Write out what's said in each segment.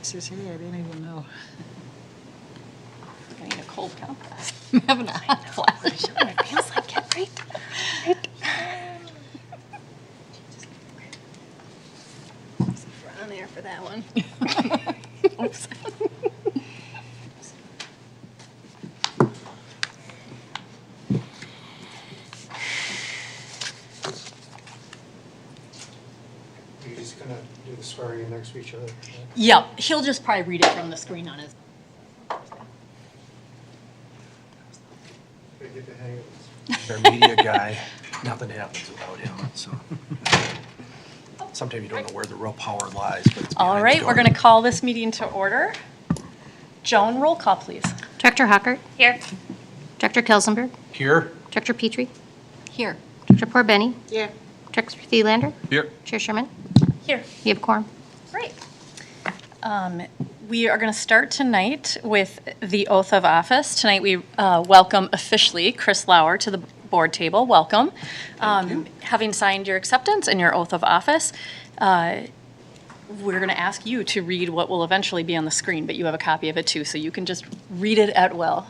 says, hey, I didn't even know. I need a cold compress. I'm having a hot flash. It feels like it, right? We're on there for that one. Oops. You're just gonna do the swearing next to each other? Yeah, he'll just probably read it from the screen on his. Gotta get the hang of this. Our media guy, nothing happens without him, so. Sometimes you don't know where the real power lies, but it's behind All the right, we're door. going to call this meeting to order. Joan, roll call, please. Director Hockert? Here. Director Kelsenberg? Here? Director Petrie? Here. Director Porbenny? Yeah. Director Thielander? Here. Chair Sherman? Here. You have a quorum. Great. We are going to start tonight with the oath of office. Tonight we welcome officially Chris Lauer to the board table. Welcome. Having signed your acceptance and your oath of office, we're going to ask you to read what will eventually be on the screen, but you have a copy of it too, so you can just read it at will.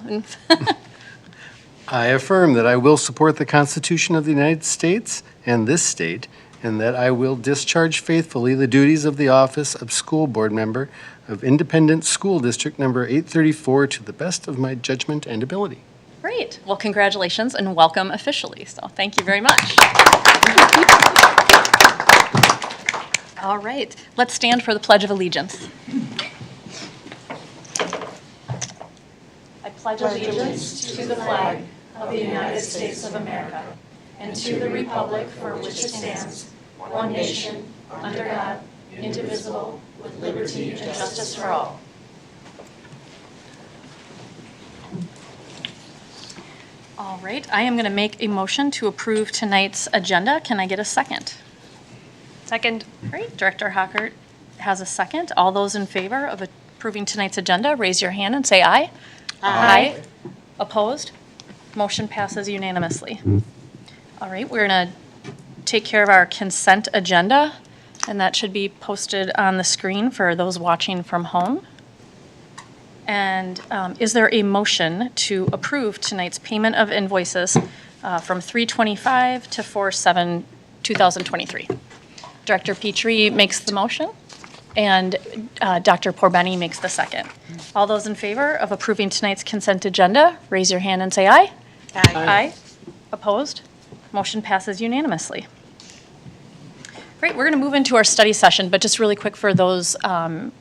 I affirm that I will support the Constitution of the United States and this state, and that I will discharge faithfully the duties of the office of school board member of Independent School District Number 834 to the best of my judgment and ability. Great. Well, congratulations and welcome officially. So thank you very much. All right. Let's stand for the Pledge of Allegiance. I pledge allegiance to the flag of the United States of America and to the republic for which it stands, one nation, under God, indivisible, with liberty and justice for all. All right, I am going to make a motion to approve tonight's agenda. Can I get a second? Second. Great, Director Hockert has a second. All those in favor of approving tonight's agenda, raise your hand and say aye. Aye. Opposed? Motion passes unanimously. All right, we're going to take care of our consent agenda, and that should be posted on the screen for those watching from home. And is there a motion to approve tonight's payment of invoices from 3/25 to 4/7/2023? Director Petrie makes the motion, and Dr. Porbenny makes the second. All those in favor of approving tonight's consent agenda, raise your hand and say aye. Aye. Aye. Opposed? Motion passes unanimously. Great, we're going to move into our study session, but just really quick for those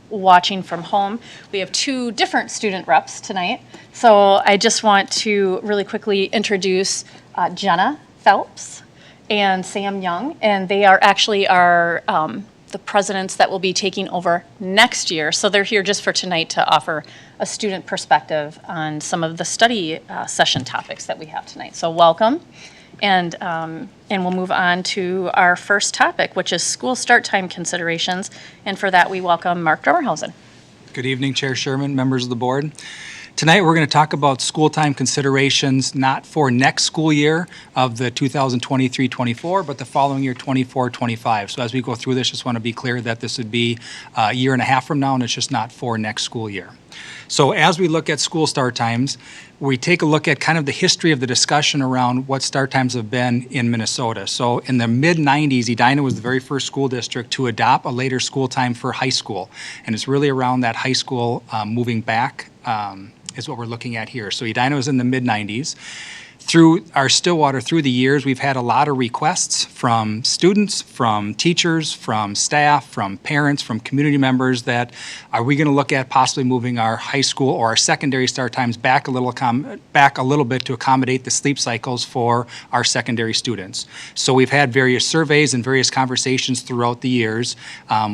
watching from home, we have two different student reps tonight. So I just want to really quickly introduce Jenna Phelps and Sam Young, and they are actually the presidents that will be taking over next year. So they're here just for tonight to offer a student perspective on some of the study session topics that we have tonight. So welcome. And we'll move on to our first topic, which is school start time considerations. And for that, we welcome Mark Drummerhausen. Good evening, Chair Sherman, members of the board. Tonight, we're going to talk about school time considerations not for next school year of the 2023-24, but the following year, 24-25. So as we go through this, just want to be clear that this would be a year and a half from now, and it's just not for next school year. So as we look at school start times, we take a look at kind of the history of the discussion around what start times have been in Minnesota. So in the mid-90s, Edina was the very first school district to adopt a later school time for high school. And it's really around that high school moving back is what we're looking at here. So Edina was in the mid-90s. Through our Stillwater, through the years, we've had a lot of requests from students, from teachers, from staff, from parents, from community members that are we going to look at possibly moving our high school or our secondary start times back a little bit to accommodate the sleep cycles for our secondary students. So we've had various surveys and various conversations throughout the years.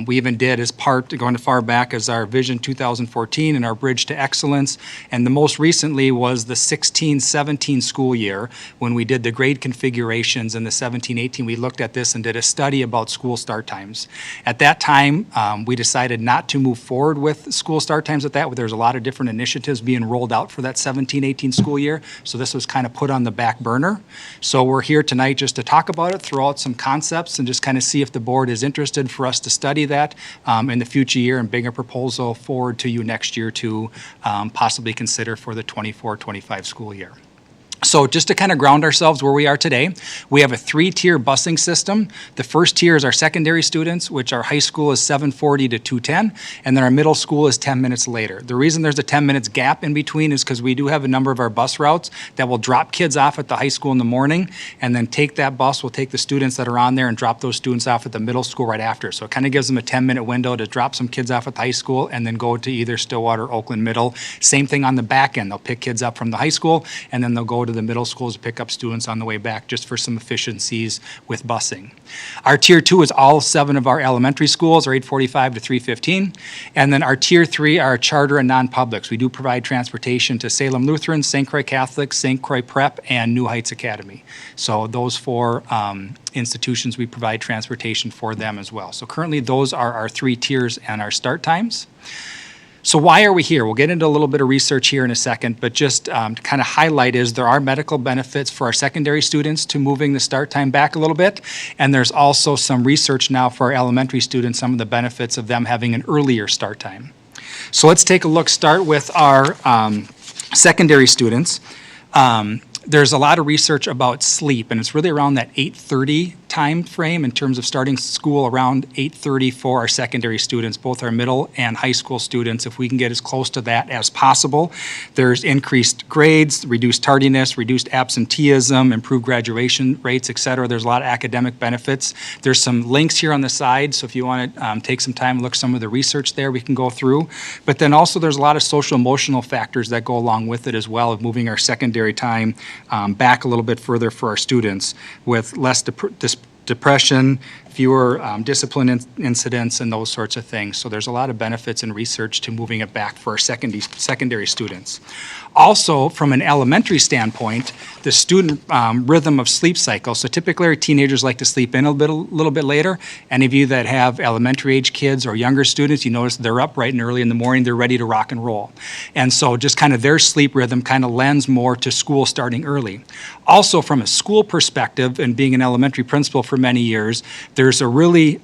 We even did as part, going as far back as our Vision 2014 and our Bridge to Excellence. And the most recently was the 16-17 school year. year, when we did the grade configurations in the 17-18, we looked at this and did a study about school start times. At that time, we decided not to move forward with school start times at that. There was a lot of different initiatives being rolled out for that 17-18 school year, so this was kind of put on the back burner. So we're here tonight just to talk about it, throw out some concepts, and just kind of see if the board is interested for us to study that in the future year and bring a proposal forward to you next year to possibly consider for the 24-25 school year. So just to kind of ground ourselves where we are today, we have a 3-tier busing system. The first tier is our secondary students, which our high school is 7:40 to 2:10, and then our middle school is 10 minutes later. The reason there's a 10 minutes gap in between is because we do have a number of our bus routes that will drop kids off at the high school in the morning, and then take that bus, will take the students that are on there and drop those students off at the middle school right after. So it kind of gives them a 10-minute window to drop some kids off at the high school and then go to either Stillwater, Oakland Middle. Same thing on the back end. They'll pick kids up from the high school, and then they'll go to the middle schools to pick up students on the way back, just for some efficiencies with busing. Our Tier 2 is all 7 of our elementary schools, are 8:45 to 3:15. And then our Tier 3 are charter and non-publics. We do provide transportation to Salem Lutheran, St. Croix Catholic, St. Croix Prep, and New Heights Academy. So those 4 institutions, we provide transportation for them as well. So currently, those are our 3 tiers and our start times. So why are we here? We'll get into a little bit of research here in a second, but just to kind of highlight is there are medical benefits for our secondary students to moving the start time back a little bit, and there's also some research now for our elementary students, some of the benefits of them having an earlier start time. So let's take a look, start with our secondary students. There's a lot of research about sleep, and it's really around that 8:30 time frame in terms of starting school around 8:30 for our secondary students, both our middle and high school students. If we can get as close to that as possible, there's increased grades, reduced tardiness, reduced absenteeism, improved graduation rates, et cetera. There's a lot of academic benefits. There's some links here on the side, so if you want to take some time and look some of the research there, we can go through. But then also there's a lot of social emotional factors that go along with it as well, of moving our secondary time back a little bit further for our students, with less depression, fewer discipline incidents, and those sorts of things. So there's a lot of benefits in research to moving it back for our secondary students. Also, from an elementary standpoint, the student rhythm of sleep cycle. So typically our teenagers like to sleep in a little bit later. Any of you that have elementary age kids or younger students, you notice they're up bright and early in the morning, they're ready to rock and roll. And so just kind of their sleep rhythm kind of lends more to school starting early. Also, from a school perspective, and being an elementary principal for many years, there's a really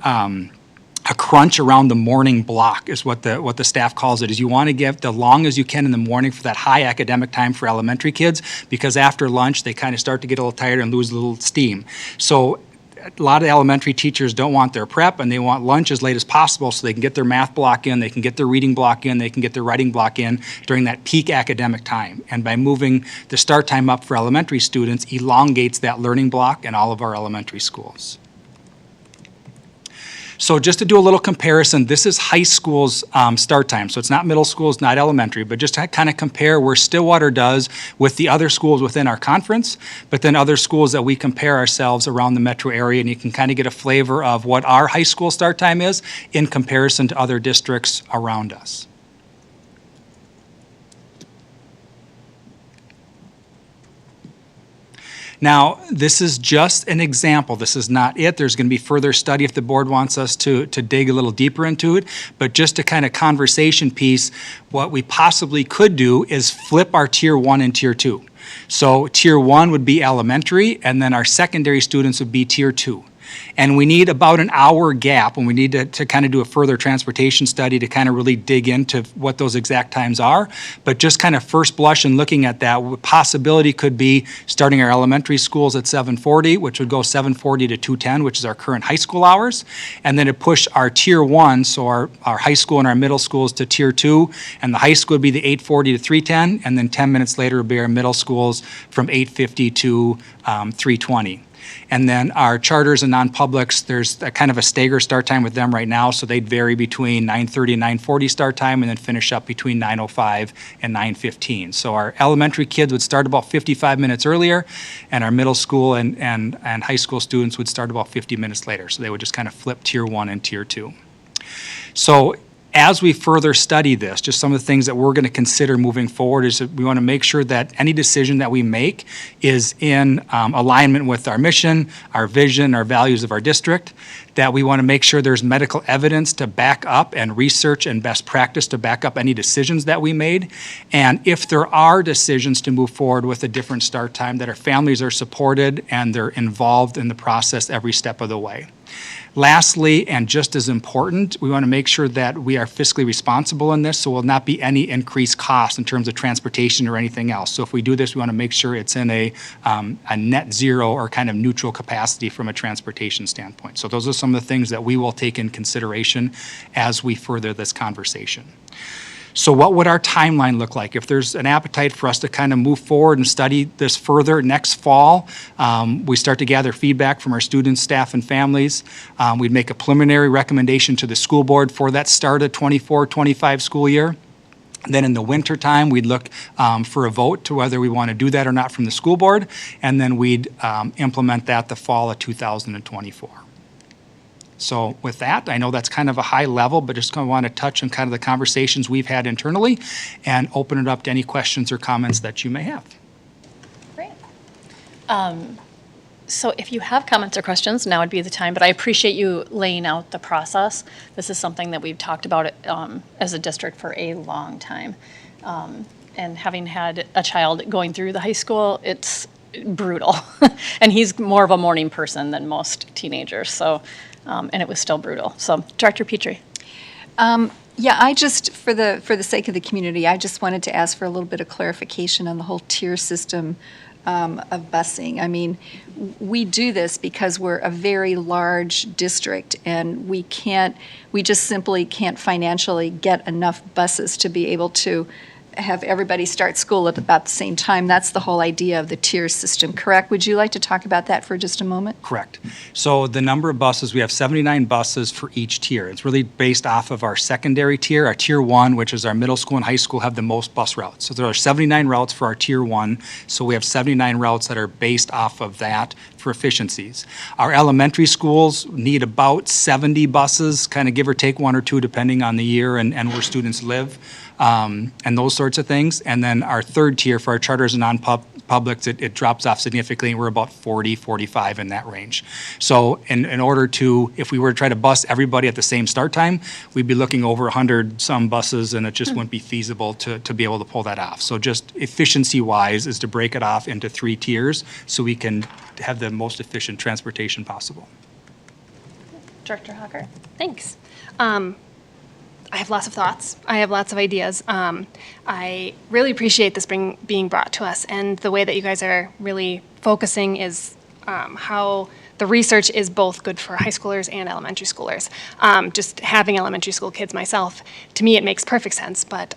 a crunch around the morning block is what the staff calls it, is you want to give the long as you can in the morning for that high academic time for elementary kids, because after lunch they kind of start to get a little tired and lose a little steam. So a lot of elementary teachers don't want their prep, and they want lunch as late as possible so they can get their math block in, they can get their reading block in, they can get their writing block in during that peak academic time. And by moving the start time up for elementary students, elongates that learning block in all of our elementary schools. So just to do a little comparison, this is high school's start time. So it's not middle school, it's not elementary, but just to kind of compare where Stillwater does with the other schools within our conference, but then other schools that we compare ourselves around the metro area, and you can kind of get a flavor of what our high school start time is in comparison to other districts around us. Now, this is just an example. This is not it. There's going to be further study if the board wants us to dig a little deeper into it. But just a kind of conversation piece, what we possibly could do is flip our Tier 1 and Tier 2. So Tier 1 would be elementary, and then our secondary students would be Tier 2. And we need about an hour gap, and we need to kind of do a further transportation study to kind of really dig into what those exact times are. But just kind of first blush and looking at that, possibility could be starting our elementary schools at 7:40, which would go 7:40 to 2:10, which is our current high school hours. And then to push our Tier 1, so our high school and our middle schools, to Tier 2. And the high school would be the 8:40 to 3:10, and then 10 minutes later would be our middle schools from 8:50 to 3:20. And then our charters and non-publics, there's a kind of a stagger start time with them right now, so they'd vary between 9:30 and 9:40 start time, and then finish up between 9:05 and 9:15. So our elementary kids would start about 55 minutes earlier, and our middle school and high school students would start about 50 minutes later. So they would just kind of flip Tier 1 and Tier 2. So As we further study this, just some of the things that we're going to consider moving forward is that we want to make sure that any decision that we make is in alignment with our mission, our vision, our values of our district, that we want to make sure there's medical evidence to back up and research and best practice to back up any decisions that we made. And if there are decisions to move forward with a different start time, that our families are supported and they're involved in the process every step of the way. Lastly, and just as important, we want to make sure that we are fiscally responsible in this, so will not be any increased cost in terms of transportation or anything else. So if we do this, we want to make sure it's in a net zero or kind of neutral capacity from a transportation standpoint. So those are some of the things that we will take in consideration as we further this conversation. So what would our timeline look like? If there's an appetite for us to kind of move forward and study this further next fall, we start to gather feedback from our students, staff, and families. We'd make a preliminary recommendation to the school board for that start of 24-25 school year. Then in the winter time, we'd look for a vote to whether we want to do that or not from the school board, and then we'd implement that the fall of 2024. So with that, I know that's kind of a high level, but just kind of want to touch on kind of the conversations we've had internally and open it up to any questions or comments that you may have. Great. So if you have comments or questions, now would be the time, but I appreciate you laying out the process. This is something that we've talked about as a district for a long time. And having had a child going through the high school, it's brutal. And he's more of a morning person than most teenagers, so, and it was still brutal. So, Director Petrie. Yeah, I just, for the sake of the community, I just wanted to ask for a little bit of clarification on the whole tier system of busing. I mean, we do this because we're a very large district, and we just simply can't financially get enough buses to be able to have everybody start school at about the same time. That's the whole idea of the tier system, correct? Would you like to talk about that for just a moment? Correct. So the number of buses, we have 79 buses for each tier. It's really based off of our secondary tier. Our tier 1, which is our middle school and high school, have the most bus routes. So there are 79 routes for our tier 1. So we have 79 routes that are based off of that for efficiencies. Our elementary schools need about 70 buses, kind of give or take 1 or 2 depending on the year and where students live. And those sorts of things. And then our third tier for our charters and non-publics, it drops off significantly. We're about 40, 45 in that range. So in order to, if we were to try to bus everybody at the same start time, we'd be looking over 100 some buses, and it just wouldn't be feasible to be able to pull that off. So just efficiency-wise is to break it off into 3 tiers so we can have the most efficient transportation possible. Director Hocker. Thanks. I have lots of thoughts. I have lots of ideas. I really appreciate this being brought to us, and the way that you guys are really focusing is how the research is both good for high schoolers and elementary schoolers. Just having elementary school kids myself, to me it makes perfect sense, but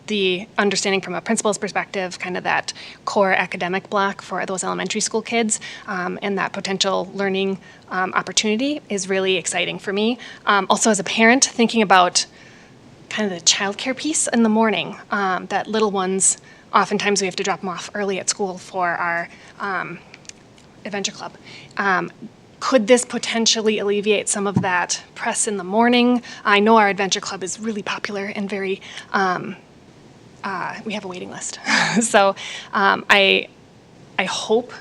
the understanding from a principal's perspective, kind of that core academic block for those elementary school kids, and that potential learning opportunity is really exciting for me. Also as a parent, thinking about kind of the childcare piece in the morning, that little ones, oftentimes we have to drop them off early at school for our adventure club. Could this potentially alleviate some of that press in the morning? I know our adventure club is really popular and very, we have a waiting list. So I hope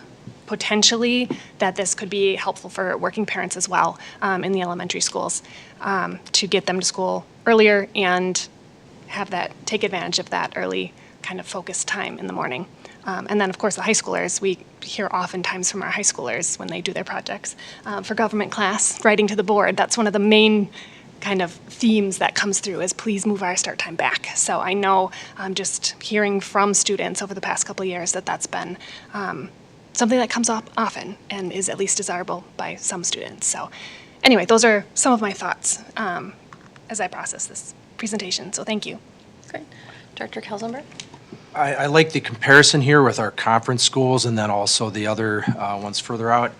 potentially that this could be helpful for working parents as well in the elementary schools, to get them to school earlier and have that, take advantage of that early kind of focused time in the morning. And then, of course, the high schoolers, we hear oftentimes from our high schoolers when they do their projects for government class, writing to the board. That's one of the main kind of themes that comes through is please move our start time back. So I know just hearing from students over the past couple of years that that's been something that comes up often and is at least desirable by some students. So anyway, those are some of my thoughts as I process this presentation. So thank you. Great. Director Kelsenberg. I like the comparison here with our conference schools and then also the other ones further out.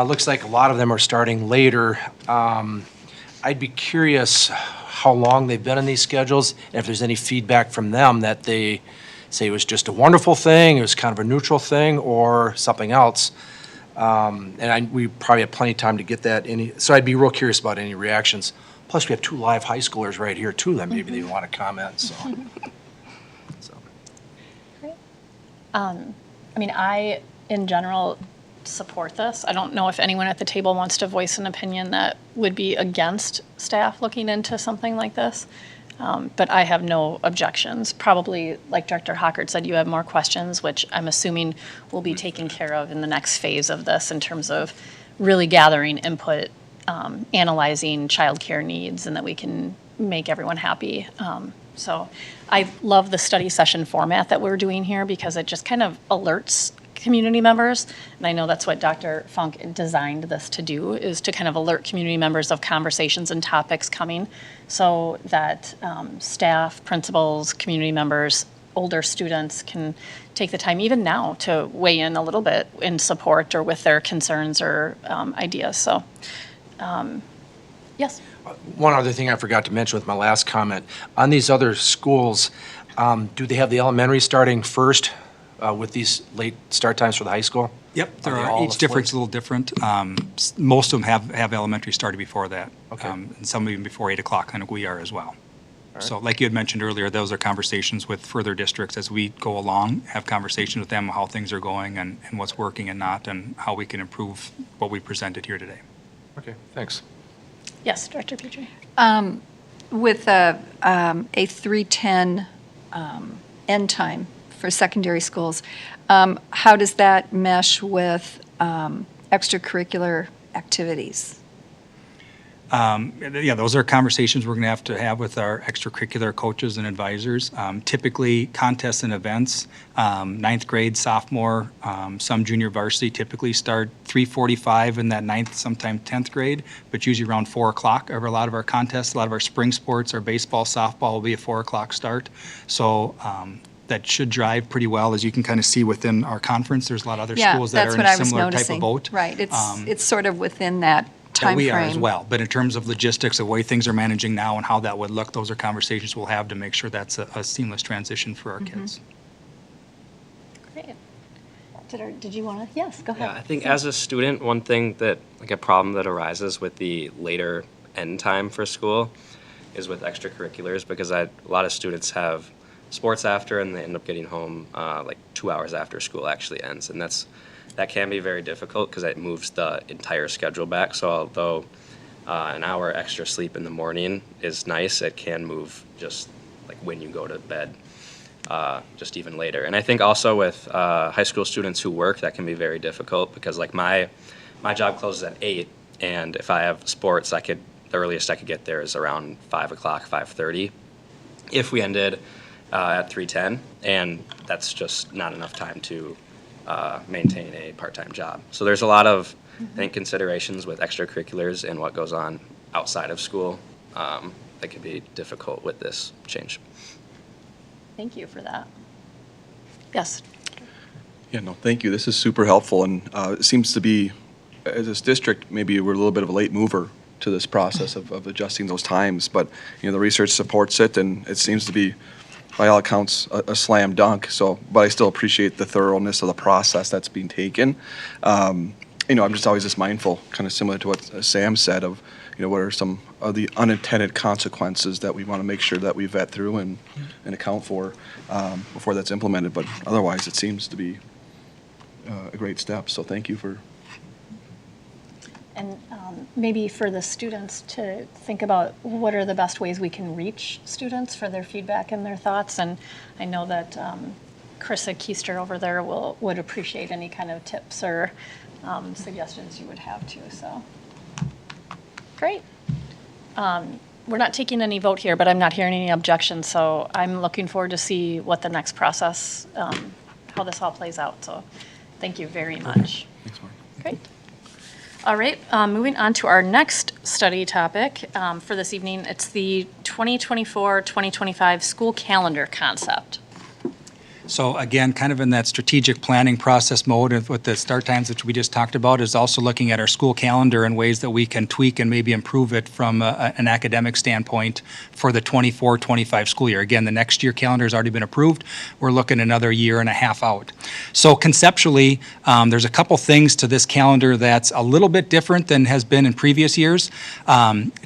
Looks like a lot of them are starting later. I'd be curious how long they've been in these schedules, and if there's any feedback from them that they say it was just a wonderful thing, it was kind of a neutral thing, or something else. We probably have plenty of time to get that. So I'd be real curious about any reactions. Plus, we have 2 live high schoolers right here, too, that maybe they want to comment, so. I mean, I, in general, support this. I don't know if anyone at the table wants to voice an opinion that would be against staff looking into something like this. But I have no objections. Probably, like Dr. Hockert said, you have more questions, which I'm assuming will be taken care of in the next phase of this in terms of really gathering input, analyzing childcare needs, and that we can make everyone happy. So I love the study session format that we're doing here because it just kind of alerts community members. And I know that's what Dr. Funk designed this to do, is to kind of alert community members of conversations and topics coming so that staff, principals, community members, older students can take the time even now to weigh in a little bit in support or with their concerns or ideas. So, yes. One other thing I forgot to mention with my last comment, on these other schools, do they have the elementary starting first with these late start times for the high school? Yep, there Are they are, all each different's a little different. Most of them have elementary started before that. Okay. And some even before 8 o'clock, kind of we are as well. So like you had mentioned earlier, those are conversations with further districts as we go along, have conversations with them, how things are going and what's working and not, and how we can improve what we presented here today. Okay, thanks. Yes, Director Petrie. With a 3:10 end time for secondary schools, how does that mesh with extracurricular activities? Yeah, those are conversations we're going to have with our extracurricular coaches and advisors. Typically, contests and events, ninth grade, sophomore, some junior varsity typically start 3:45 in that ninth, sometime 10th grade, but usually around 4 o'clock. A lot of our contests, a lot of our spring sports, our baseball, softball will be a 4 o'clock start. So that should drive pretty well. As you can kind of see within our conference, there's a lot of other schools that are in a similar type of boat. Right, it's sort of within that That we are timeframe. as well. But in terms of logistics, the way things are managing now and how that would look, those are conversations we'll have to make sure that's a seamless transition for our kids. Great. Did you want to? Yes, go ahead. Yeah, I think as a student, one thing that, like a problem that arises with the later end time for school is with extracurriculars, because a lot of students have sports after and they end up getting home like 2 hours after school actually ends. And that can be very difficult because it moves the entire schedule back. So although an hour extra sleep in the morning is nice, it can move just like when you go to bed, just even later. And I think also with high school students who work, that can be very difficult because like my job closes at 8, and if I have sports, the earliest I could get there is around 5 o'clock, 5:30. If we ended at 3:10, and that's just not enough time to maintain a part-time job. So there's a lot of, I think, considerations with extracurriculars and what goes on outside of school that could be difficult with this change. Thank you for that. Yes. Yeah, no, thank you. This is super helpful, and it seems to be, as this district, maybe we're a little bit of a late mover to this process of adjusting those times, but, you know, the research supports it, and it seems to be, by all accounts, a slam dunk. So, but I still appreciate the thoroughness of the process that's being taken. You know, I'm just always just mindful, kind of similar to what Sam said, of, you know, what are some of the unintended consequences that we want to make sure that we vet through and account for before that's implemented. But otherwise, it seems to be a great step. So thank you for. And maybe for the students to think about what are the best ways we can reach students for their feedback and their thoughts. And I know that Carissa Keister over there would appreciate any kind of tips or suggestions you would have too. So great. We're not taking any vote here, but I'm not hearing any objections. So I'm looking forward to see what the next process, how this all plays out. So thank you very much. Thanks, Mark. Great. All right, moving on to our next study topic for this evening. It's the 2024-2025 school calendar concept. So again, kind of in that strategic planning process mode and with the start times which we just talked about is also looking at our school calendar and ways that we can tweak and maybe improve it from an academic standpoint for the 24-25 school year. Again, the next year calendar has already been approved. We're looking another year and a half out. So conceptually, there's a couple things to this calendar that's a little bit different than has been in previous years.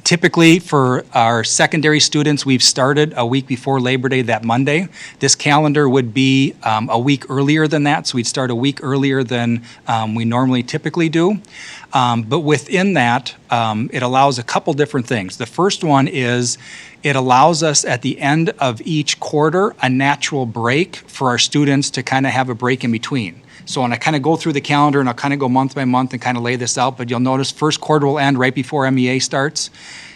Typically, for our secondary students, we've started a week before Labor Day that Monday. This calendar would be a week earlier than that, so we'd start a week earlier than we normally typically do. But within that, it allows a couple different things. The first one is it allows us at the end of each quarter a natural break for our students to kind of have a break in between. So when I kind of go through the calendar and I'll kind of go month by month and kind of lay this out, but you'll notice first quarter will end right before MEA starts.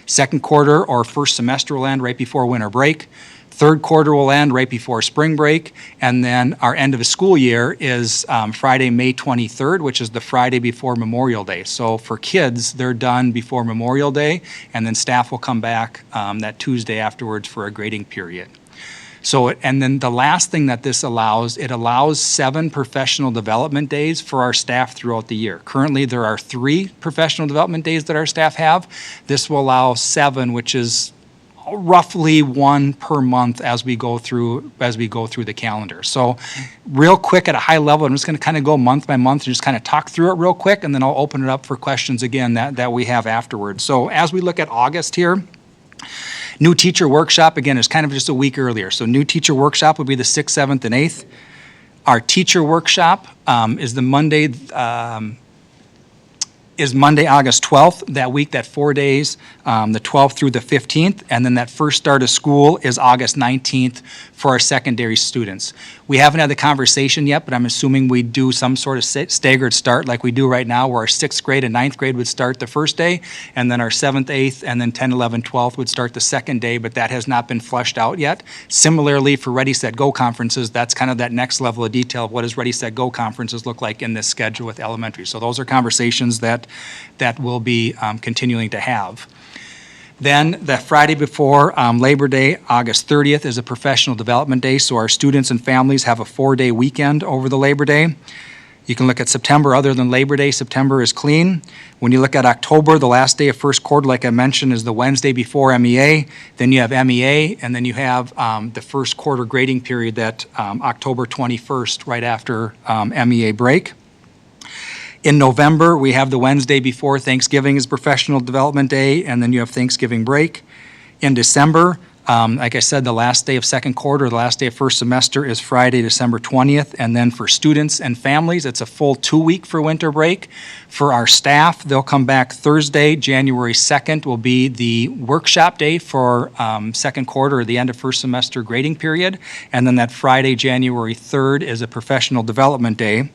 Second quarter or first semester will end right before winter break. Third quarter will end right before spring break. And then our end of the school year is Friday, May 23rd, which is the Friday before Memorial Day. So for kids, they're done before Memorial Day, and then staff will come back that Tuesday afterwards for a grading period. So, and then the last thing that this allows, it allows 7 professional development days for our staff throughout the year. Currently, there are 3 professional development days that our staff have. This will allow 7, which is roughly 1 per month as we go through the calendar. So real quick at a high level, I'm just going to kind of go month by month and just kind of talk through it real quick, and then I'll open it up for questions again that we have afterwards. So as we look at August here, new teacher workshop, again, is kind of just a week earlier. So new teacher workshop will be the 6th, 7th, and 8th. Our teacher workshop is Monday, August 12th, that week, that 4 days, the 12th through the 15th, and then that first start of school is August 19th for our secondary students. We haven't had the conversation yet, but I'm assuming we do some sort of staggered start like we do right now, where our 6th grade and 9th grade would start the first day, and then our 7th, 8th, and then 10, 11, 12th would start the second day, but that has not been fleshed out yet. Similarly, for Ready, Set, Go conferences, that's kind of that next level of detail of what does Ready, Set, Go conferences look like in this schedule with elementary. So those are conversations that we'll be continuing to have. Then the Friday before Labor Day, August 30th, is a professional development day, so our students and families have a 4-day weekend over the Labor Day. You can look at September. Other than Labor Day, September is clean. When you look at October, the last day of first quarter, like I mentioned, is the Wednesday before MEA. Then you have MEA, and then you have the first quarter grading period that October 21st, right after MEA break. In November, we have the Wednesday before Thanksgiving is Professional Development Day, and then you have Thanksgiving break. In December, like I said, the last day of second quarter, the last day of first semester is Friday, December 20th, and then for students and families, it's a full 2-week for winter break. For our staff, they'll come back Thursday, January 2nd will be the workshop day for second quarter or the end of first semester grading period, and then that Friday, January 3rd is a Professional Development Day.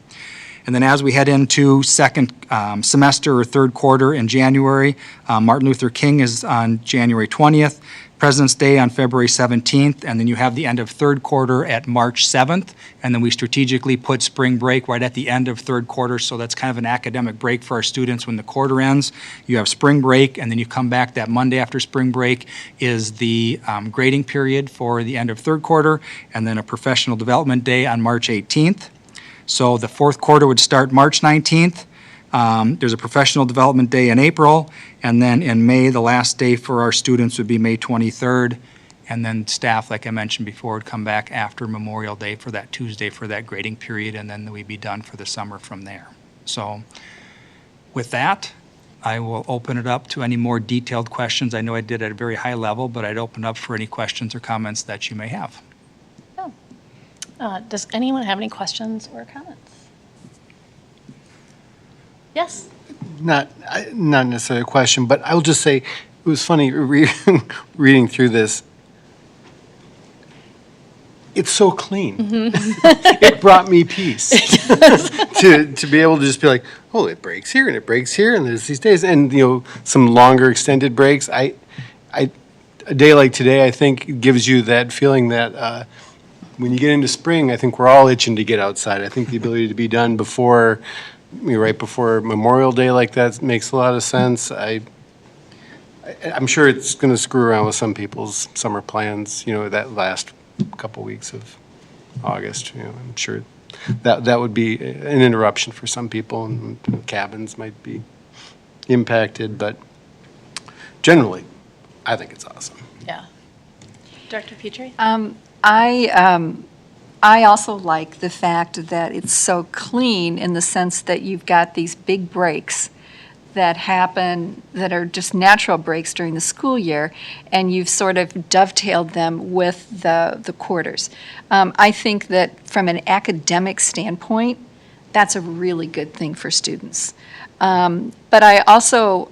And then as we head into second semester or third quarter in January, Martin Luther King is on January 20th, President's Day on February 17th, and then you have the end of third quarter at March 7th, and then we strategically put spring break right at the end of third quarter, so that's kind of an academic break for our students when the quarter ends. You have spring break, and then you come back that Monday after spring break is the grading period for the end of third quarter, and then a Professional Development Day on March 18th. So the fourth quarter would start March 19th. There's a Professional Development Day in April, and then in May, the last day for our students would be May 23rd, and then staff, like I mentioned before, would come back after Memorial Day for that Tuesday for that grading period, and then we'd be done for the summer from there. So with that, I will open it up to any more detailed questions. I know I did at a very high level, but I'd open up for any questions or comments that you may have. Does anyone have any questions or comments? Yes? Not necessarily a question, but I will just say, it was funny reading through this. It's so clean. It brought me peace to be able to just be like, oh, it breaks here and it breaks here, and there's these days, and some longer extended breaks. A day like today, I think, gives you that feeling that when you get into spring, I think we're all itching to get outside. I think the ability to be done right before Memorial Day like that makes a lot of sense. I'm sure it's going to screw around with some people's summer plans, that last couple weeks of August. I'm sure that would be an interruption for some people, and cabins might be impacted, but generally, I think it's awesome. Yeah. Director Petrie? I also like the fact that it's so clean in the sense that you've got these big breaks that happen, that are just natural breaks during the school year, and you've sort of dovetailed them with the quarters. I think that from an academic standpoint, that's a really good thing for students. But I also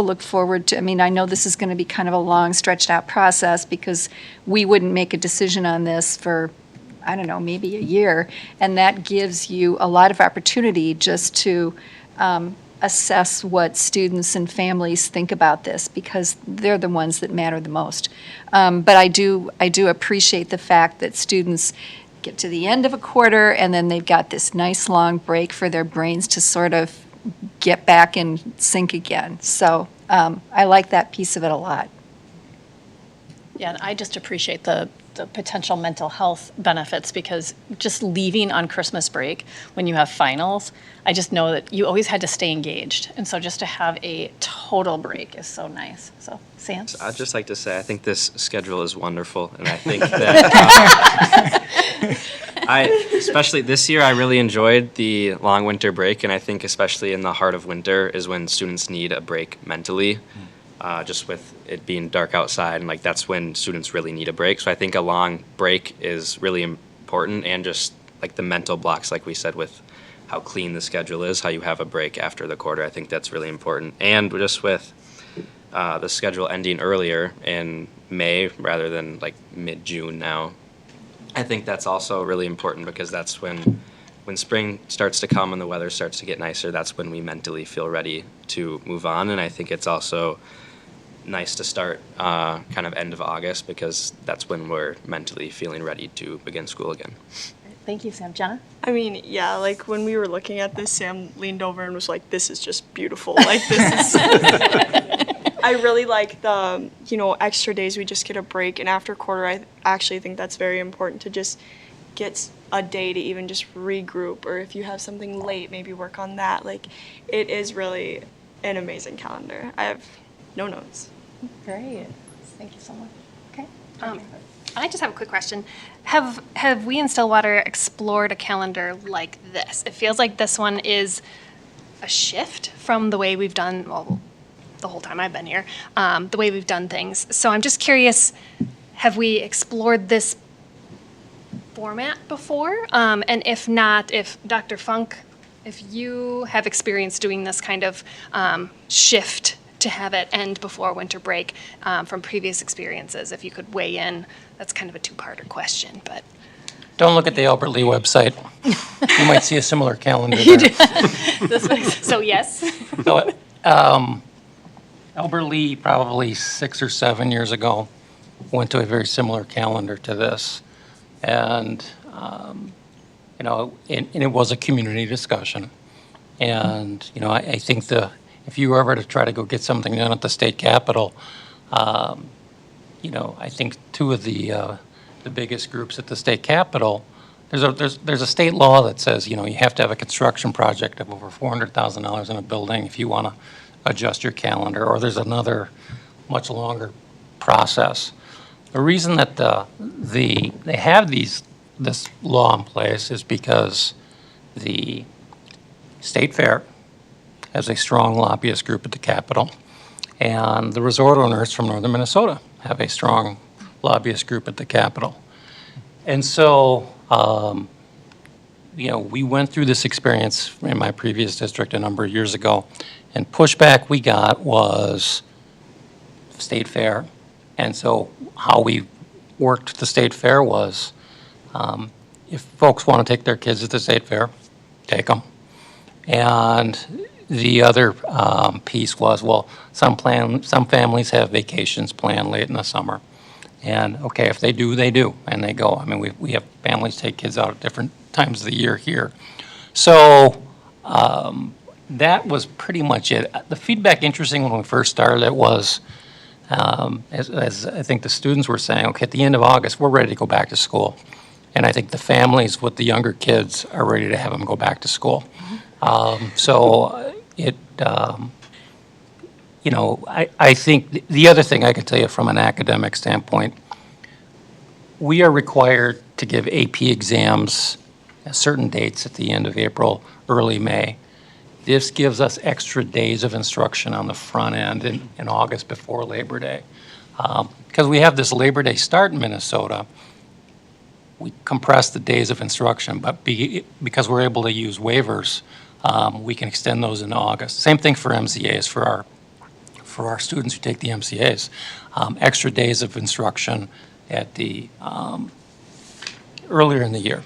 look forward to, I mean, I know this is going to be kind of a long, stretched out process because we wouldn't make a decision on this for, I don't know, maybe a year. And that gives you a lot of opportunity just to assess what students and families think about this because they're the ones that matter the most. But I do appreciate the fact that students get to the end of a quarter and then they've got this nice long break for their brains to sort of get back in sync again. So I like that piece of it a lot. Yeah, and I just appreciate the potential mental health benefits because just leaving on Christmas break when you have finals, I just know that you always had to stay engaged. And so just to have a total break is so nice. So, Sam? I'd just like to say I think this schedule is wonderful, and I think that especially this year, I really enjoyed the long winter break, and I think especially in the heart of winter is when students need a break mentally. Just with it being dark outside, and like that's when students really need a break. So I think a long break is really important, and just like the mental blocks, like we said, with how clean the schedule is, how you have a break after the quarter. I think that's really important, and just with the schedule ending earlier in May rather than like mid-June now, I think that's also really important because that's when spring starts to come and the weather starts to get nicer. That's when we mentally feel ready to move on, and I think it's also nice to start kind of end of August because that's when we're mentally feeling ready to begin school again. Thank you, Sam. Jenna? I mean, yeah, like when we were looking at this, Sam leaned over and was like, this is just beautiful. Like this is, I really like the, extra days we just get a break. And after quarter, I actually think that's very important to just get a day to even just regroup. Or if you have something late, maybe work on that. Like it is really an amazing calendar. I have no notes. Great. Thank you so much. Okay. I just have a quick question. Have we in Stillwater explored a calendar like this? It feels like this one is a shift from the way we've done, well, the whole time I've been here, the way we've done things. So I'm just curious, have we explored this format before? And if not, if Dr. Funk, if you have experience doing this kind of shift to have it end before winter break from previous experiences, if you could weigh in. That's kind of a two-parter question, but. Don't look at the Albert Lee website. You might see a similar calendar there. So yes. So, Albert Lee, probably 6 or 7 years ago, went to a very similar calendar to this. And, and it was a community discussion. And, I think if you were ever to try to go get something done at the state capitol, I think two of the biggest groups at the state capitol, there's a state law that says, you have to have a construction project of over $400,000 in a building if you want to adjust your calendar, or there's another much longer process. The reason that they have this law in place is because the state fair has a strong lobbyist group at the Capitol, and the resort owners from northern Minnesota have a strong lobbyist group at the Capitol. And so, we went through this experience in my previous district a number of years ago, and pushback we got was state fair. And so how we worked the state fair was, if folks want to take their kids to the state fair, take them. And the other piece was, well, some families have vacations planned late in the summer. And, okay, if they do, they do, and they go. I mean, we have families take kids out at different times of the year here. So that was pretty much it. The feedback, interesting, when we first started it was, as I think the students were saying, okay, at the end of August, we're ready to go back to school. And I think the families with the younger kids are ready to have them go back to school. I think the other thing I can tell you from an academic standpoint, we are required to give AP exams at certain dates at the end of April, early May. This gives us extra days of instruction on the front end in August before Labor Day. Because we have this Labor Day start in Minnesota, we compress the days of instruction, but because we're able to use waivers, we can extend those into August. Same thing for MCAs, for our students who take the MCAs. Extra days of instruction at the earlier in the year.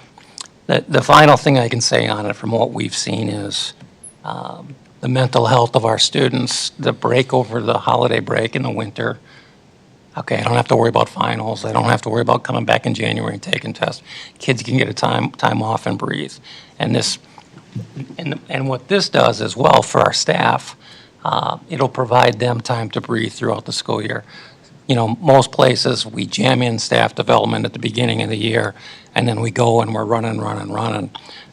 The final thing I can say on it from what we've seen is the mental health of our students, the break over the holiday break in the winter. Okay, I don't have to worry about finals. I don't have to worry about coming back in January and taking tests. Kids can get a time off and breathe. And what this does as well for our staff, it'll provide them time to breathe throughout the school year. You know, most places, we jam in staff development at the beginning of the year, and then we go and we're running.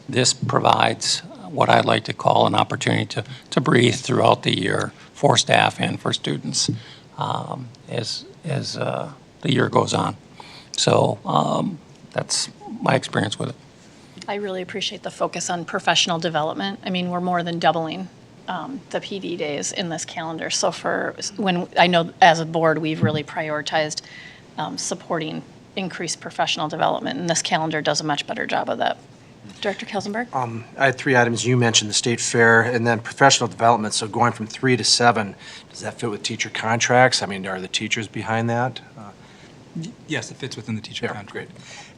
This provides what I'd like to call an opportunity to breathe throughout the year for staff and for students as the year goes on. So that's my experience with it. I really appreciate the focus on professional development. I mean, we're more than doubling the PD days in this calendar. So I know as a board, we've really prioritized supporting increased professional development, and this calendar does a much better job of that. Director Kelsenberg? I had 3 items. You mentioned the state fair and then professional development. So going from 3 to 7, does that fit with teacher contracts? I mean, are the teachers behind that? Yes, it fits within the teacher contract. Great.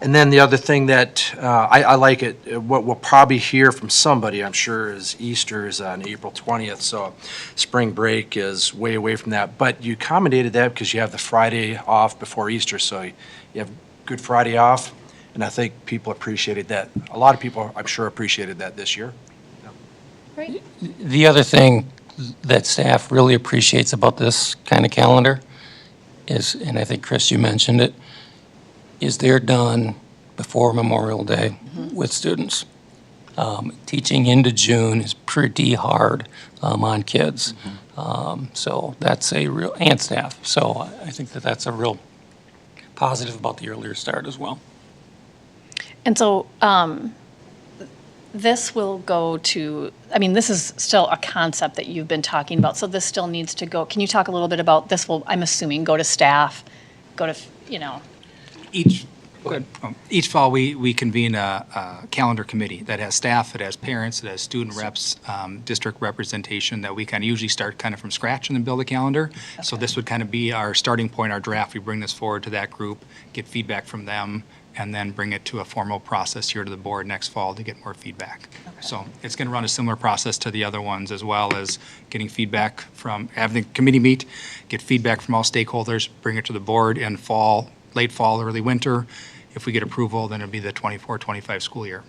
And then the other thing that I like it, what we'll probably hear from somebody, I'm sure, is Easter is on April 20th, so spring break is way away from that. But you accommodated that because you have the Friday off before Easter, so you have Good Friday off, and I think people appreciated that. A lot of people, I'm sure, appreciated that this year. Great. The other thing that staff really appreciates about this kind of calendar is, and I think, Chris, you mentioned it, is they're done before Memorial Day with students. Teaching into June is pretty hard on kids. So that's a real, and staff. So I think that's a real positive about the earlier start as well. And so this will go to, I mean, this is still a concept that you've been talking about, so this still needs to go. Can you talk a little bit about this will, I'm assuming, go to staff, go to, Each fall, we convene a calendar committee that has staff, it has parents, it has student reps, district representation, that we kind of usually start kind of from scratch and then build a calendar. Okay. So this would kind of be our starting point, our draft. We bring this forward to that group, get feedback from them, and then bring it to a formal process here to the board next fall to get more feedback. Okay. So it's going to run a similar process to the other ones, as well as getting feedback from, having the committee meet, get feedback from all stakeholders, bring it to the board in fall, late fall, early winter. If we get approval, then it'll be the 24-25 school year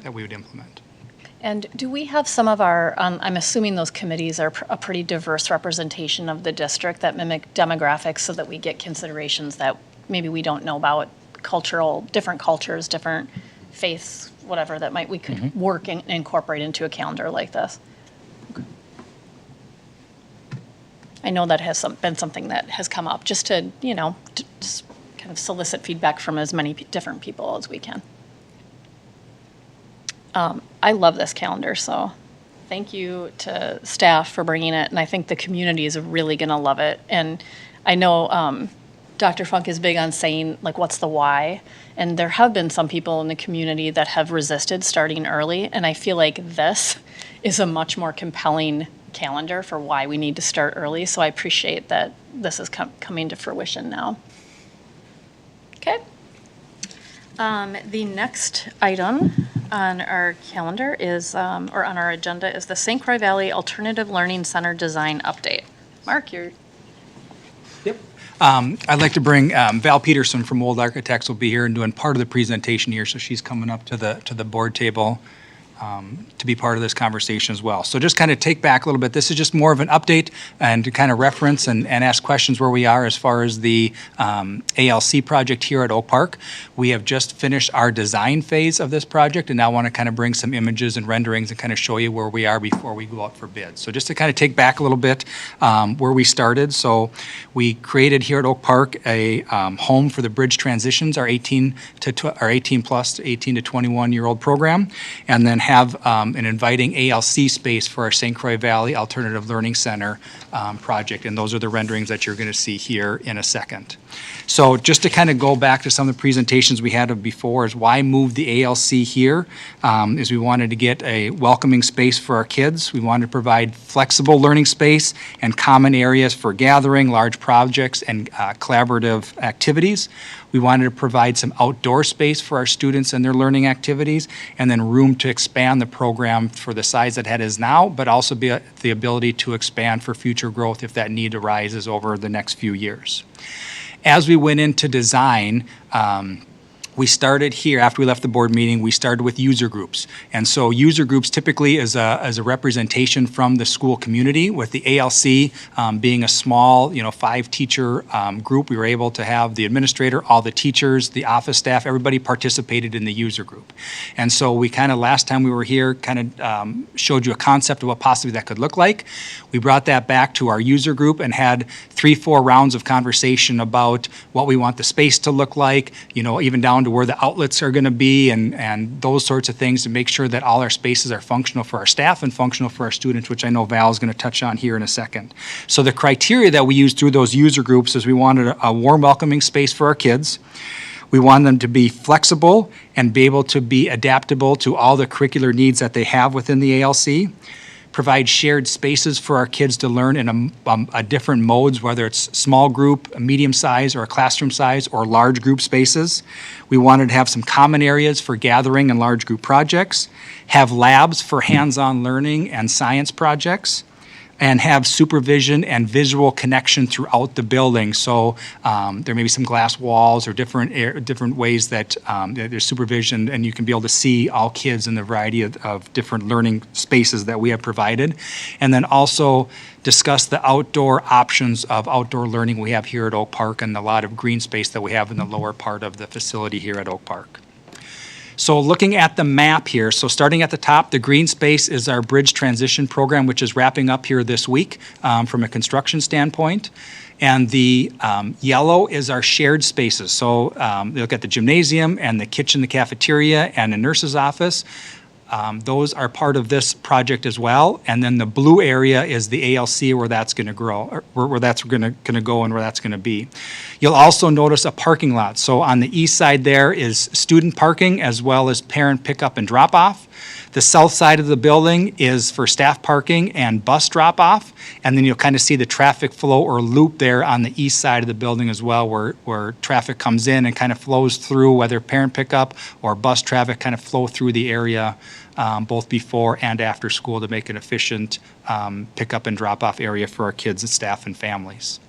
that we would implement. And do we have some of our, I'm assuming those committees are a pretty diverse representation of the district that mimic demographics so that we get considerations that maybe we don't know about, different cultures, different faiths, whatever that we could work and incorporate into a calendar like this? Okay. I know that has been something that has come up, just to, just kind of solicit feedback from as many different people as we can. I love this calendar, so thank you to staff for bringing it, and I think the community is really going to love it. And I know Dr. Funk is big on saying, like, what's the why? And there have been some people in the community that have resisted starting early, and I feel like this is a much more compelling calendar for why we need to start early, so I appreciate that this is coming to fruition now. Okay. The next item on our calendar is, or on our agenda, is the St. Croix Valley Alternative Learning Center Design Update. Mark, you're... Yep. I'd like to bring Val Peterson from Old Architects will be here and doing part of the presentation here, so she's coming up to the board table to be part of this conversation as well. So just kind of take back a little bit. This is just more of an update and to kind of reference and ask questions where we are as far as the ALC project here at Oak Park. We have just finished our design phase of this project and now want to kind of bring some images and renderings and kind of show you where we are before we go out for bid. So just to kind of take back a little bit where we started. So we created here at Oak Park a home for the bridge transitions, our 18 plus to 18 to 21-year-old program, and then have an inviting ALC space for our St. Croix Valley Alternative Learning Center project. And those are the renderings that you're going to see here in a second. So just to kind of go back to some of the presentations we had of before is why move the ALC here, is we wanted to get a welcoming space for our kids. We wanted to provide flexible learning space and common areas for gathering, large projects, and collaborative activities. We wanted to provide some outdoor space for our students and their learning activities, and then room to expand the program for the size that it is now, but also be the ability to expand for future growth if that need arises over the next few years. As we went into design, we started here, after we left the board meeting, we started with user groups. And so user groups typically is a representation from the school community, with the ALC being a small, 5-teacher group. We were able to have the administrator, all the teachers, the office staff, everybody participated in the user group. And so we kind of, last time we were here, kind of showed you a concept of what possibly that could look like. We brought that back to our user group and had 3-4 rounds of conversation about what we want the space to look like, even down to where the outlets are going to be and those sorts of things to make sure that all our spaces are functional for our staff and functional for our students, which I know Val is going to touch on here in a second. So the criteria that we used through those user groups is we wanted a warm, welcoming space for our kids. We wanted them to be flexible and be able to be adaptable to all the curricular needs that they have within the ALC. Provide shared spaces for our kids to learn in a different modes, whether it's small group, a medium size, or a classroom size, or large group spaces. We wanted to have some common areas for gathering and large group projects, have labs for hands-on learning and science projects, and have supervision and visual connection throughout the building. So there may be some glass walls or different ways that there's supervision, and you can be able to see all kids in the variety of different learning spaces that we have provided. And then also discuss the outdoor options of outdoor learning we have here at Oak Park and a lot of green space that we have in the lower part of the facility here at Oak Park. So looking at the map here, so starting at the top, the green space is our bridge transition program, which is wrapping up here this week from a construction standpoint. And the yellow is our shared spaces. So you look at the gymnasium and the kitchen, the cafeteria, and the nurse's office. Those are part of this project as well. And then the blue area is the ALC where that's going to grow, or where that's going to go and where that's going to be. You'll also notice a parking lot. So on the east side there is student parking as well as parent pickup and drop off. The south side of the building is for staff parking and bus drop off. And then you'll kind of see the traffic flow or loop there on the east side of the building as well, where traffic comes in and kind of flows through, whether parent pickup or bus traffic kind of flow through the area both before and after school to make an efficient pickup and drop off area for our kids and staff and families.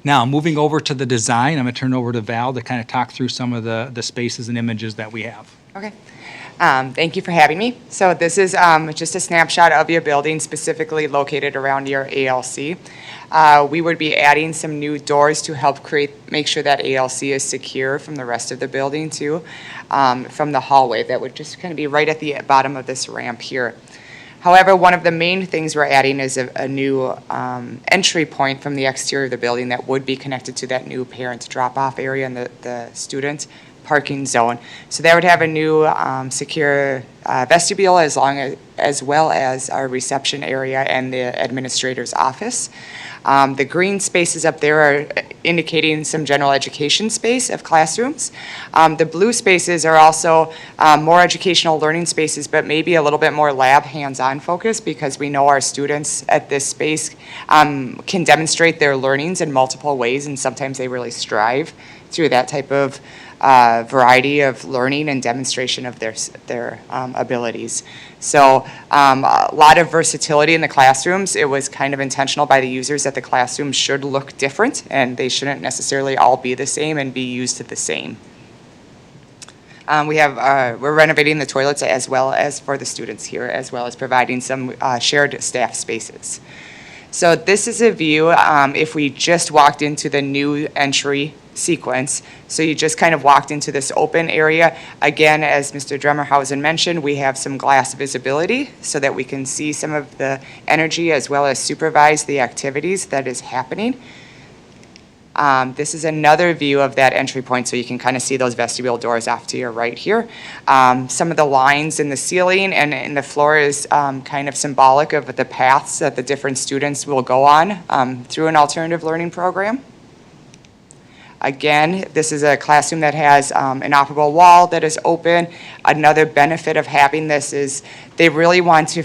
Now, moving over to the design, I'm going to turn it over to Val to kind of talk through some of the spaces and images that we have. Okay. Thank you for having me. So this is just a snapshot of your building specifically located around your ALC. We would be adding some new doors to help make sure that ALC is secure from the rest of the building too, from the hallway that would just kind of be right at the bottom of this ramp here. However, one of the main things we're adding is a new entry point from the exterior of the building that would be connected to that new parent drop-off area and the student parking zone. So that would have a new secure vestibule as well as our reception area and the administrator's office. The green spaces up there are indicating some general education space of classrooms. The blue spaces are also more educational learning spaces, but maybe a little bit more lab hands-on focus, because we know our students at this space can demonstrate their learnings in multiple ways, and sometimes they really strive through that type of variety of learning and demonstration of their abilities. So a lot of versatility in the classrooms. It was kind of intentional by the users that the classrooms should look different, and they shouldn't necessarily all be the same and be used the same. We're renovating the toilets as well as for the students here, as well as providing some shared staff spaces. So this is a view if we just walked into the new entry sequence. So you just kind of walked into this open area. Again, as Mr. Drummerhausen mentioned, we have some glass visibility so that we can see some of the energy as well as supervise the activities that is happening. This is another view of that entry point, so you can kind of see those vestibule doors off to your right here. Some of the lines in the ceiling and in the floor is kind of symbolic of the paths that the different students will go on through an alternative learning program. Again, this is a classroom that has an operable wall that is open. Another benefit of having this is they really want to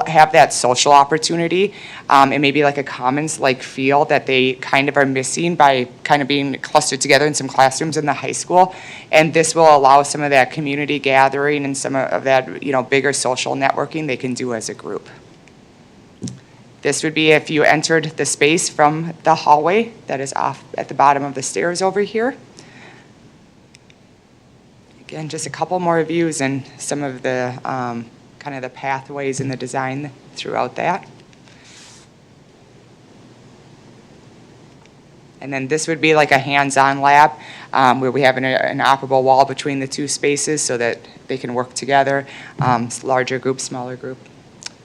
have that social opportunity and maybe like a commons-like feel that they kind of are missing by kind of being clustered together in some classrooms in the high school. And this will allow some of that community gathering and some of that, bigger social networking they can do as a group. This would be if you entered the space from the hallway that is off at the bottom of the stairs over here. Again, just a couple more views and some of the kind of the pathways and the design throughout that. And then this would be like a hands-on lab where we have an operable wall between the two spaces so that they can work together, larger group, smaller group,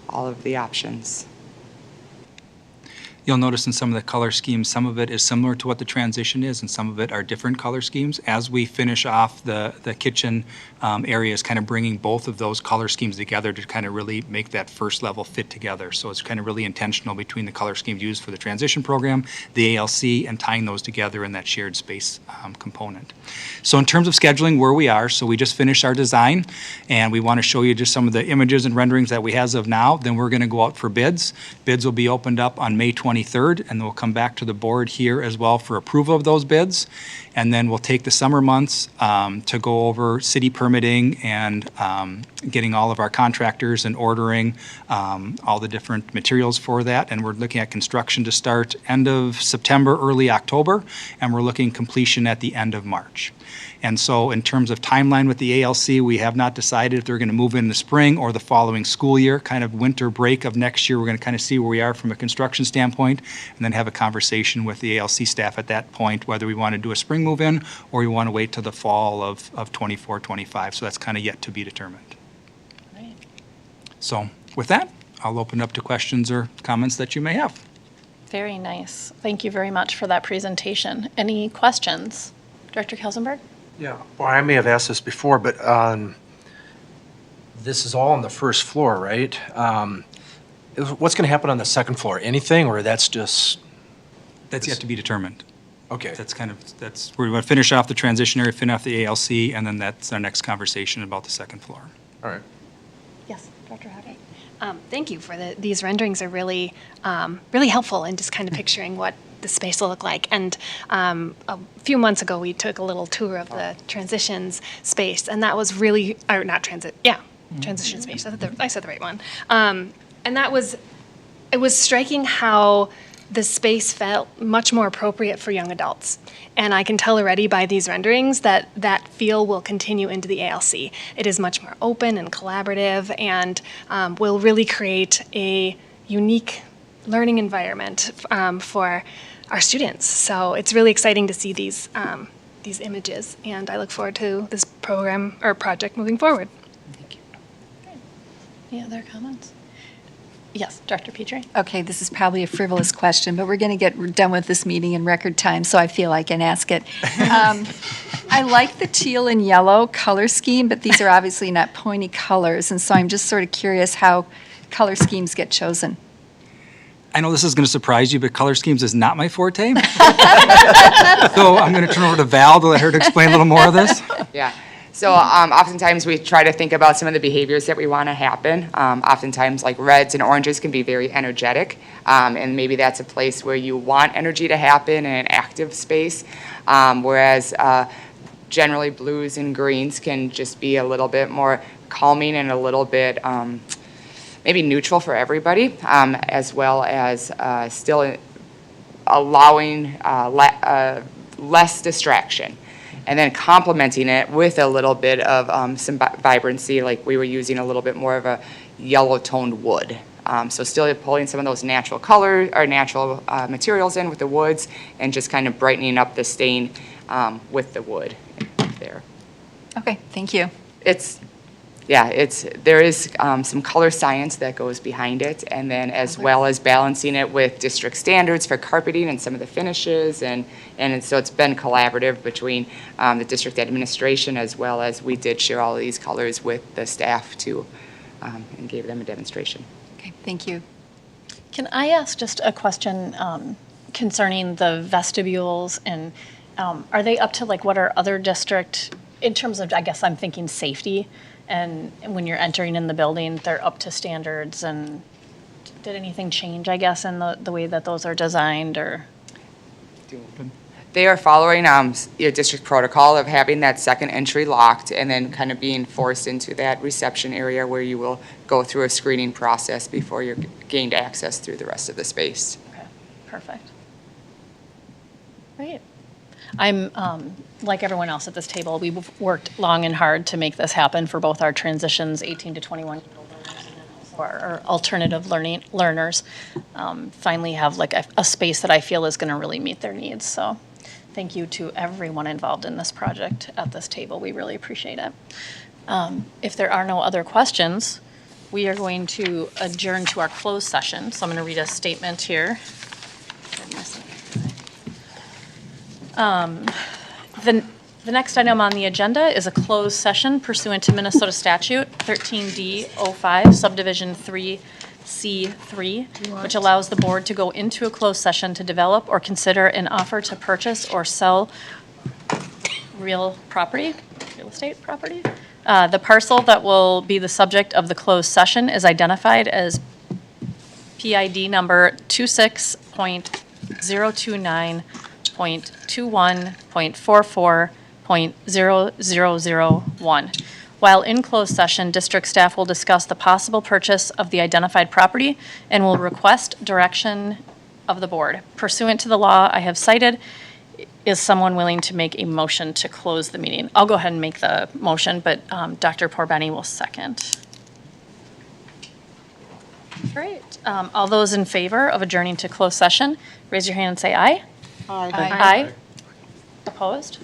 all of the options. You'll notice in some of the color schemes, some of it is similar to what the transition is, and some of it are different color schemes. As we finish off the kitchen areas, kind of bringing both of those color schemes together to kind of really make that first level fit together. So it's kind of really intentional between the color schemes used for the transition program, the ALC, and tying those together in that shared space component. So in terms of scheduling where we are, so we just finished our design, and we want to show you just some of the images and renderings that we have of now. Then we're going to go out for bids. Bids will be opened up on May 23rd, and we'll come back to the board here as well for approval of those bids. And then we'll take the summer months to go over city permitting and getting all of our contractors and ordering all the different materials for that. And we're looking at construction to start end of September, early October, and we're looking completion at the end of March. And so in terms of timeline with the ALC, we have not decided if they're going to move in the spring or the following school year, kind of winter break of next year. We're going to kind of see where we are from a construction standpoint and then have a conversation with the ALC staff at that point, whether we want to do a spring move-in or we want to wait till the fall of 24, 25. So that's kind of yet to be determined. Right. So with that, I'll open up to questions or comments that you may have. Very nice. Thank you very much for that presentation. Any questions? Director Kelsenberg? Yeah, well, I may have asked this before, but this is all on the first floor, right? What's going to happen on the second floor? Anything, or that's just? That's yet to be determined. Okay. That's we're going to finish off the transition area, finish off the ALC, and then that's our next conversation about the second floor. All right. Yes, Dr. Hager. Thank you for these renderings are really, really helpful in just kind of picturing what the space will look like. And a few months ago, we took a little tour of the transitions space, and that was really, or not transit, yeah, transition space. I said the right one. And it was striking how the space felt much more appropriate for young adults. And I can tell already by these renderings that that feel will continue into the ALC. It is much more open and collaborative and will really create a unique learning environment for our students. So it's really exciting to see these images, and I look forward to this program or project moving forward. Thank you. Any other comments? Yes, Director Petrie. Okay, this is probably a frivolous question, but we're going to get done with this meeting in record time, so I feel I can ask it. I like the teal and yellow color scheme, but these are obviously not pointy colors, and so I'm just sort of curious how color schemes get chosen. I know this is going to surprise you, but color schemes is not my forte. So I'm going to turn over to Val to let her to explain a little more of this. Yeah. So oftentimes we try to think about some of the behaviors that we want to happen. Oftentimes like reds and oranges can be very energetic, and maybe that's a place where you want energy to happen in an active space, whereas generally blues and greens can just be a little bit more calming and a little bit maybe neutral for everybody, as well as still allowing less distraction. and then complementing it with a little bit of some vibrancy, like we were using a little bit more of a yellow toned wood. So still pulling some of those natural color or natural materials in with the woods and just kind of brightening up the stain with the wood there. Okay, thank you. There is some color science that goes behind it, and then as well as balancing it with district standards for carpeting and some of the finishes, and so it's been collaborative between the district administration as well as we did share all of these colors with the staff too, and gave them a demonstration. Okay, thank you. Can I ask just a question concerning the vestibules, and are they up to, like, what are other district, in terms of, I guess I'm thinking safety, and when you're entering in the building, they're up to standards, and did anything change, I guess, in the way that those are designed, or? They are following your district protocol of having that second entry locked and then kind of being forced into that reception area where you will go through a screening process before you're gained access through the rest of the space. Okay, perfect. Great. I'm, like everyone else at this table, we've worked long and hard to make this happen for both our transitions, 18 to 21 learners, and then also our alternative learners. Finally have like a space that I feel is going to really meet their needs. So thank you to everyone involved in this project at this table. We really appreciate it. If there are no other questions, we are going to adjourn to our closed session. So I'm going to read a statement here. The next item on the agenda is a closed session pursuant to Minnesota Statute 13D05 Subdivision 3C3, which allows the board to go into a closed session to develop or consider an offer to purchase or sell real estate property. The parcel that will be the subject of the closed session is identified as PID number 26.029.21.44.0001. While in closed session, district staff will discuss the possible purchase of the identified property and will request direction of the board. Pursuant to the law I have cited, is someone willing to make a motion to close the meeting? I'll go ahead and make the motion, but Dr. Porbeni will second. Great. All those in favor of adjourning to closed session, raise your hand and say aye. Aye. Aye. Opposed?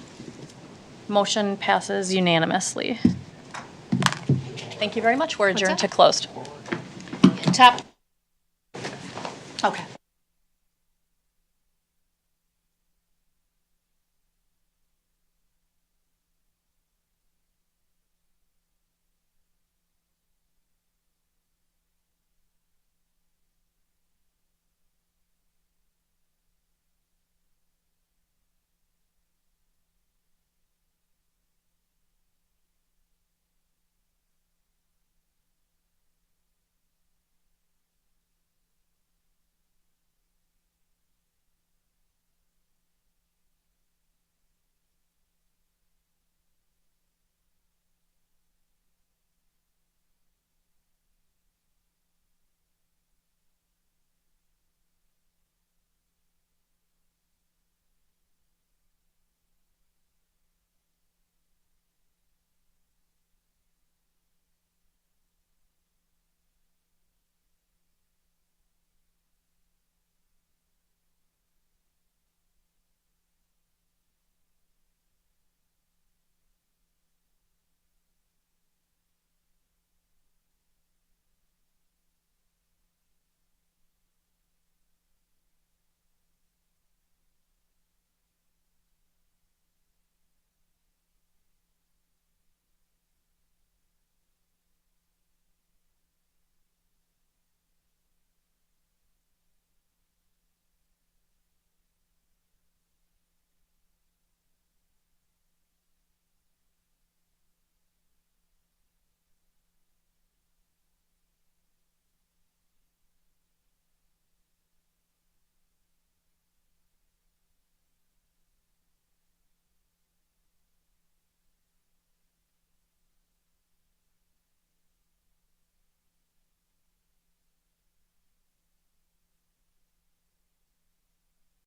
Motion passes unanimously. Thank you very much. We're adjourned to closed. Top.